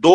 2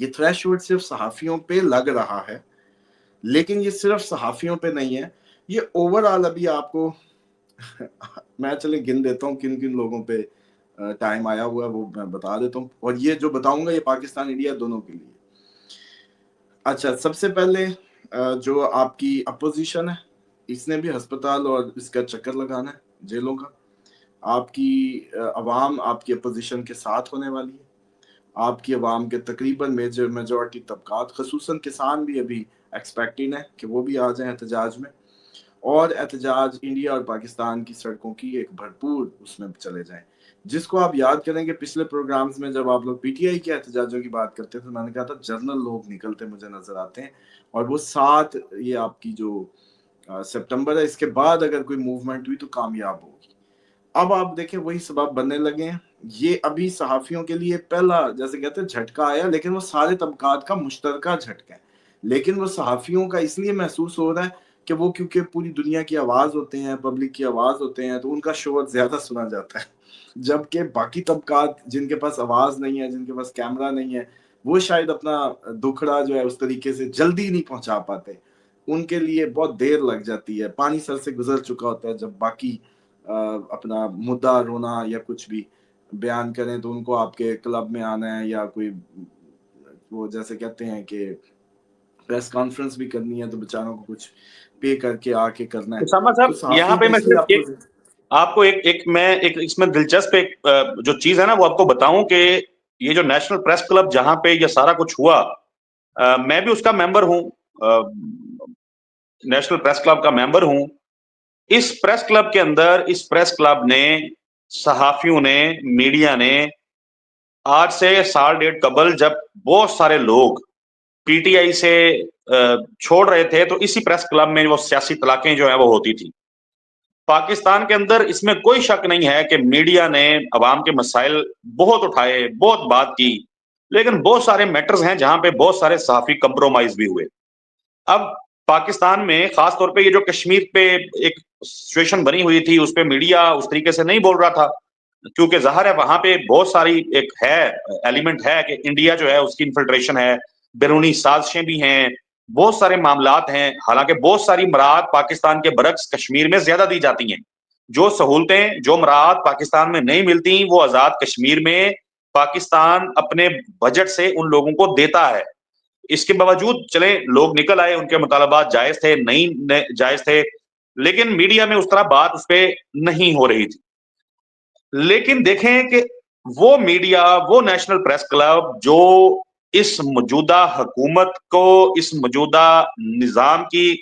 یہ تھریش ہولڈ صرف صحافیوں پہ لگ رہا ہے، لیکن یہ صرف صحافیوں پہ نہیں ہے، یہ اوور آل ابھی آپ کو میں چلے گن دیتا ہوں کن کن لوگوں پہ ٹائم آیا ہوا ہے، وہ میں بتا دیتا ہوں، اور یہ جو بتاؤں گا یہ پاکستان انڈیا دونوں کے لیے۔ اچھا، سب سے پہلے جو آپ کی اپوزیشن ہے، اس نے بھی ہسپتال اور اس کا چکر لگانا ہے جیلوں کا۔ آپ کی عوام آپ کی اپوزیشن کے ساتھ ہونے والی ہے، آپ کی عوام کے تقریباً میجورٹی طبقات، خصوصاً کسان بھی ابھی ایکسپیکٹنگ ہے کہ وہ بھی آ جائیں احتجاج میں، اور احتجاج انڈیا اور پاکستان کی سڑکوں کی ایک بھرپور اس میں چلے جائیں، جس کو آپ یاد کریں کہ پچھلے پروگرامز میں جب آپ لوگ پی ٹی آئی کے احتجاجوں کی بات کرتے تھے، میں نے کہا تھا جنرل لوگ نکلتے مجھے نظر آتے ہیں، اور وہ ساتھ یہ آپ کی جو سپٹمبر ہے، اس کے بعد اگر کوئی موومنٹ ہوئی تو کامیاب ہوگی۔ اب آپ دیکھیں وہی سبب بننے لگے ہیں، یہ ابھی صحافیوں کے لیے پہلا جیسے کہتے ہیں جھٹکا آیا، لیکن وہ سارے طبقات کا مشترکہ جھٹکا ہے، لیکن وہ صحافیوں کا اس لیے محسوس ہو رہا ہے کہ وہ کیونکہ پوری دنیا کی آواز ہوتے ہیں، پبلک کی آواز ہوتے ہیں، تو ان کا شور زیادہ سنا جاتا ہے، جبکہ باقی طبقات جن کے پاس آواز نہیں ہے، جن کے پاس کیمرہ نہیں ہے، وہ شاید اپنا دکھڑا جو ہے اس طریقے سے جلدی نہیں پہنچا پاتے، ان کے لیے بہت دیر لگ جاتی ہے، پانی سر سے گزر چکا ہوتا ہے، جب باقی اپنا مدعا رونا یا کچھ بھی بیان کریں تو ان کو آپ کے کلب میں آنا ہے، یا کوئی وہ جیسے کہتے ہیں کہ پریس کانفرنس بھی کرنی ہے تو بیچاروں کو کچھ پے کر کے آ کے کرنا ہے۔ اسامہ تو صاحب، یہاں صحافیوں پہ کا میں اس لیے صرف آپ کو ایک اس میں دلچسپ ایک جو چیز ہے نا وہ آپ کو بتاؤں کہ یہ جو نیشنل پریس کلب جہاں پہ یہ سارا کچھ ہوا، میں بھی اس کا ممبر ہوں، نیشنل پریس کلب کا ممبر ہوں۔ اس پریس کلب کے اندر اس پریس کلب نے، صحافیوں نے، میڈیا نے آج سے سال ڈیڑھ قبل جب بہت سارے لوگ پی ٹی آئی سے چھوڑ رہے تھے تو اسی پریس کلب میں وہ سیاسی طلاقیں جو ہیں وہ ہوتی تھی۔ پاکستان کے اندر اس میں کوئی شک نہیں ہے کہ میڈیا نے عوام کے مسائل بہت اٹھائے، بہت بات کی، لیکن بہت سارے میٹرز ہیں جہاں پہ بہت سارے صحافی کمپرومائز بھی ہوئے۔ اب پاکستان میں خاص طور پہ یہ جو کشمیر پہ ایک سچویشن بنی ہوئی تھی، اس پہ میڈیا اس طریقے سے نہیں بول رہا تھا، کیونکہ ظاہر ہے وہاں پہ بہت ساری ایک ہے ایلیمنٹ ہے کہ انڈیا جو ہے اس کی انفلٹریشن ہے، بیرونی سازشیں بھی ہیں، بہت سارے معاملات ہیں، حالانکہ بہت ساری مراعات پاکستان کے برعکس کشمیر میں زیادہ دی جاتی ہیں۔ جو سہولتیں، جو مراعات پاکستان میں نہیں ملتی وہ آزاد کشمیر میں پاکستان اپنے بجٹ سے ان لوگوں کو دیتا ہے۔ اس کے باوجود چلیں لوگ نکل آئے، ان کے مطالبات جائز تھے، نہیں جائز تھے، لیکن میڈیا میں اس طرح بات اس پہ نہیں ہو رہی تھی۔ لیکن دیکھیں کہ وہ میڈیا، وہ نیشنل پریس کلب جو اس موجودہ حکومت کو، اس موجودہ نظام کی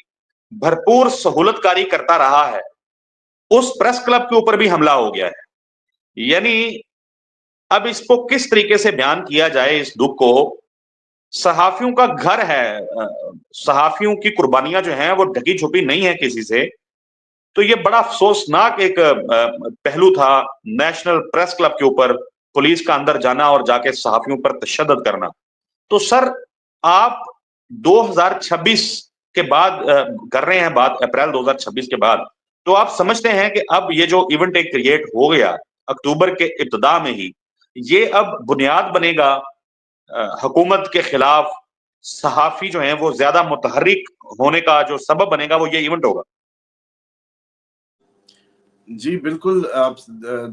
بھرپور سہولت کاری کرتا رہا ہے، اس پریس کلب کے اوپر بھی حملہ ہو گیا ہے۔ یعنی اب اس کو کس طریقے سے بیان کیا جائے اس دکھ کو؟ صحافیوں کا گھر ہے، صحافیوں کی قربانیاں جو ہیں وہ ڈھکی چھپی نہیں ہے کسی سے، تو یہ بڑا افسوسناک ایک پہلو تھا نیشنل پریس کلب کے اوپر پولیس کا اندر جانا اور جا کے صحافیوں پر تشدد کرنا۔ تو سر آپ 2026 کے بعد کر رہے ہیں بات، اپریل 2026 کے بعد، تو آپ سمجھتے ہیں کہ اب یہ جو ایونٹ ایک کریٹ ہو گیا اکتوبر کے ابتدا میں ہی، یہ اب بنیاد بنے گا حکومت کے خلاف صحافی جو ہیں وہ زیادہ متحرک ہونے کا جو سبب بنے گا وہ یہ ایونٹ ہوگا؟ جی بالکل، آپ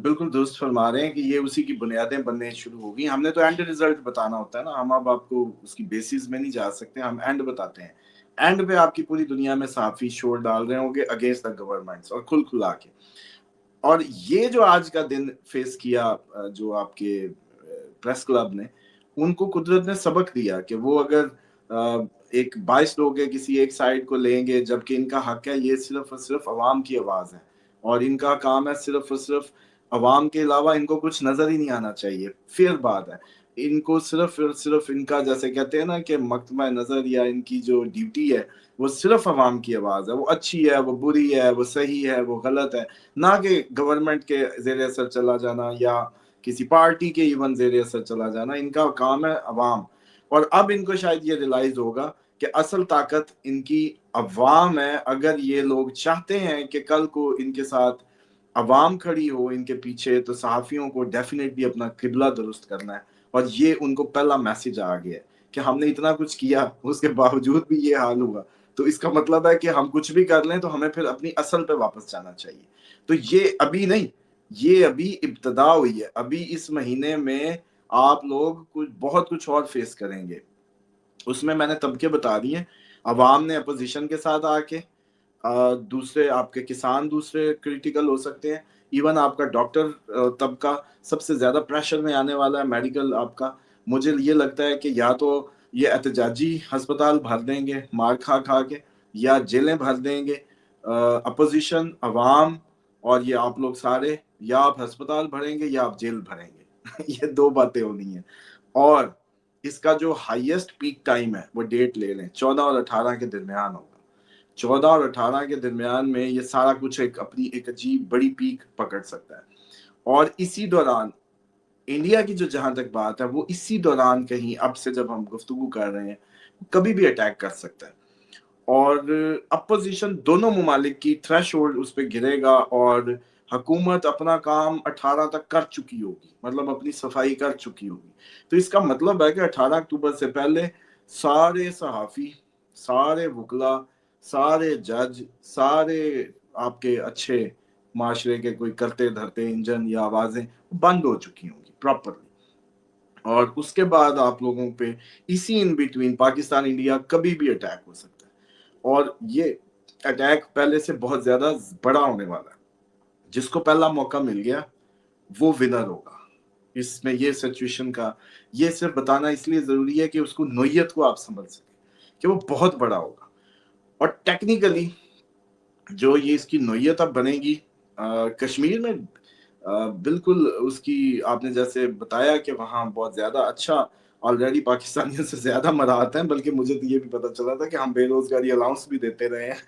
بالکل درست فرما رہے ہیں کہ یہ اسی کی بنیادیں بننے شروع ہو گئی۔ ہم نے تو اینڈ ریزلٹ بتانا ہوتا ہے نا، ہم اب آپ کو اس کی بیسز میں نہیں جا سکتے، ہم اینڈ بتاتے ہیں۔ اینڈ پہ آپ کی پوری دنیا میں صحافی شور ڈال رہے ہوں گے اگینسٹ دا گورنمنٹس، اور کھلا کے۔ اور یہ جو آج کا دن فیس کیا جو آپ کے پریس کلب نے، ان کو قدرت نے سبق دیا کہ وہ اگر ایک 22 لوگ ہیں کسی ایک سائڈ کو لیں گے، جبکہ ان کا حق ہے، یہ صرف اور صرف عوام کی آواز ہے، اور ان کا کام ہے صرف اور صرف عوام کے علاوہ ان کو کچھ نظر ہی نہیں آنا چاہیے۔ فیئر بات ہے، ان کو صرف اور صرف ان کا جیسے کہتے ہیں نا کہ مکتبہ نظر یا ان کی جو ڈیوٹی ہے وہ صرف عوام کی آواز ہے، وہ اچھی ہے، وہ بری ہے، وہ صحیح ہے، وہ غلط ہے، نہ کہ گورنمنٹ کے زیر اثر چلا جانا یا کسی پارٹی کے ایون زیر اثر چلا جانا۔ ان کا کام ہے عوام، اور اب ان کو شاید یہ ریلائز ہوگا کہ اصل طاقت ان کی عوام ہے۔ اگر یہ لوگ چاہتے ہیں کہ کل کو ان کے ساتھ عوام کھڑی ہو ان کے پیچھے، تو صحافیوں کو ڈیفینیٹلی اپنا قبلہ درست کرنا ہے، اور یہ ان کو پہلا میسج آ گیا ہے کہ ہم نے اتنا کچھ کیا اس کے باوجود بھی یہ حال ہوا، تو اس کا مطلب ہے کہ ہم کچھ بھی کر لیں تو ہمیں پھر اپنی اصل پہ واپس جانا چاہیے. تو یہ ابھی نہیں، یہ ابھی ابتدا ہوئی ہے. ابھی اس مہینے میں آپ لوگ بہت کچھ اور فیس کریں گے. اس میں نے طبقے بتا دی ہیں. عوام نے اپوزیشن کے ساتھ آ کے، دوسرے آپ کے کسان دوسرے کریٹیکل ہو سکتے ہیں، ایون آپ کا ڈاکٹر طبقہ سب سے زیادہ پریشر میں آنے والا ہے. میڈیکل آپ کا، مجھے یہ لگتا ہے کہ یا تو یہ احتجاجی ہسپتال بھر دیں گے مار کھا کے، یا جیلیں بھر دیں گے. اپوزیشن، عوام اور یہ آپ لوگ سارے، یا آپ ہسپتال بھریں گے یا آپ جیل بھریں گے. یہ دو باتیں ہونی ہیں. اور اس کا جو ہائیسٹ پیک ٹائم ہے وہ ڈیٹ لے لیں، 14 اور 18 کے درمیان ہوگا. 14 اور 18 کے درمیان میں یہ سارا کچھ اپنی ایک عجیب بڑی پیک پکڑ سکتا ہے. اور اسی دوران انڈیا کی جو جہاں تک بات ہے، وہ اسی دوران کہیں اب سے جب ہم گفتگو کر رہے ہیں کبھی بھی اٹیک کر سکتا ہے. اور اپوزیشن دونوں ممالک کی تھریش ہولڈ اس پہ گرے گا، اور حکومت اپنا کام 18 تک کر چکی ہوگی، مطلب اپنی صفائی کر چکی ہوگی. تو اس کا مطلب ہے کہ 18 اکتوبر سے پہلے سارے صحافی، سارے وکلا، سارے جج، سارے آپ کے اچھے معاشرے کے کوئی کرتے دھرتے انجن یا آوازیں بند ہو چکی ہوں گی پراپرلی. اور اس کے بعد آپ لوگوں پہ اسی ان بٹوین پاکستان انڈیا کبھی بھی اٹیک ہو سکتا ہے. اور یہ اٹیک پہلے سے بہت زیادہ بڑا ہونے والا ہے. جس کو پہلا موقع مل گیا وہ ونر ہوگا. اس میں یہ سچویشن کا یہ صرف بتانا اس لیے ضروری ہے کہ اس کو نوعیت کو آپ سمجھ سکیں کہ وہ بہت بڑا ہوگا. اور ٹیکنیکلی جو یہ اس کی نوعیت اب بنے گی کشمیر میں، بالکل اس کی آپ نے جیسے بتایا کہ وہاں بہت زیادہ اچھا آلریڈی پاکستانیوں سے زیادہ مراحت ہیں، بلکہ مجھے تو یہ بھی پتا چلا تھا کہ ہم بے روزگاری الاؤنس بھی دیتے رہے ہیں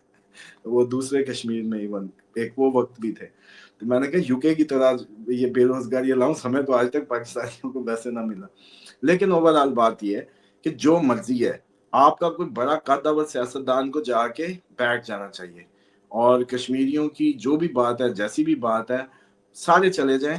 وہ دوسرے کشمیر میں، ایون ایک وہ وقت بھی تھے. تو میں نے کہا یو کے کی طرح یہ بے روزگاری الاؤنس ہمیں تو آج تک پاکستانیوں کو ویسے نہ ملا. لیکن اوور آل بات یہ ہے کہ جو مرضی ہے، آپ کا کوئی بڑا قد اور سیاستدان کو جا کے بیٹھ جانا چاہیے، اور کشمیریوں کی جو بھی بات ہے، جیسی بھی بات ہے، سارے چلے جائیں،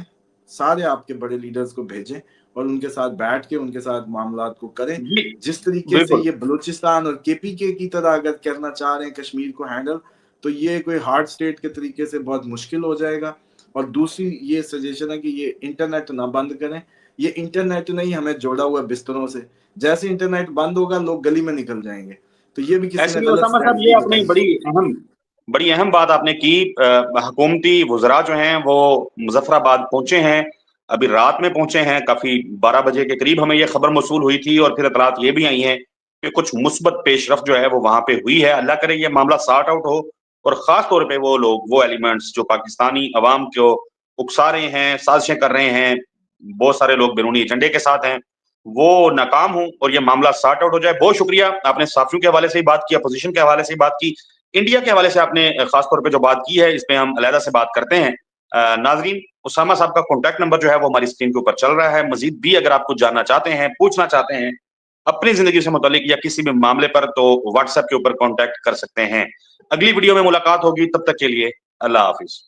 سارے آپ کے بڑے لیڈرز کو بھیجیں اور ان کے ساتھ بیٹھ کے ان کے ساتھ معاملات کو کریں. جس طریقے سے یہ بلوچستان اور کے پی کے کی طرح اگر کرنا چاہ رہے ہیں کشمیر کو ہینڈل، تو یہ کوئی ہارڈ اسٹیٹ کے طریقے سے بہت مشکل ہو جائے گا. اور دوسری یہ سجیشن ہے کہ یہ انٹرنیٹ نہ بند کریں. یہ انٹرنیٹ نہیں ہمیں جوڑا ہوا بستروں سے، جیسے انٹرنیٹ بند ہوگا لوگ گلی میں نکل جائیں گے. تو یہ بھی کسی نے غلط اسٹریٹجی بتائی. بڑی اہم بات آپ نے کی. حکومتی وزراء جو ہیں وہ مظفر آباد پہنچے ہیں، ابھی رات میں پہنچے ہیں، کافی 12 بجے کے قریب ہمیں یہ خبر موصول ہوئی تھی، اور پھر اطلاعات یہ بھی آئی ہیں کہ کچھ مثبت پیش رفت جو ہے وہ وہاں پہ ہوئی ہے. اللہ کرے یہ معاملہ سارٹ آؤٹ ہو، اور خاص طور پہ وہ لوگ، وہ ایلیمنٹس جو پاکستانی عوام کو اکسا رہے ہیں، سازشیں کر رہے ہیں، بہت سارے لوگ بیرونی ایجنڈے کے ساتھ ہیں، وہ ناکام ہوں اور یہ معاملہ سارٹ آؤٹ ہو جائے. بہت شکریہ، آپ نے صحافیوں کے حوالے سے ہی بات کی، اپوزیشن کے حوالے سے ہی بات کی، انڈیا کے حوالے سے آپ نے خاص طور پہ جو بات کی ہے اس پہ ہم علیحدہ سے بات کرتے ہیں. ناظرین، اسامہ صاحب کا کانٹیکٹ نمبر جو ہے وہ ہماری اسکرین کے اوپر چل رہا ہے. مزید بھی اگر آپ کچھ جاننا چاہتے ہیں، پوچھنا چاہتے ہیں اپنی زندگی سے متعلق یا کسی بھی معاملے پر، تو واٹس ایپ کے اوپر کانٹیکٹ کر سکتے ہیں. اگلی ویڈیو میں ملاقات ہوگی، تب تک کے لیے اللہ حافظ.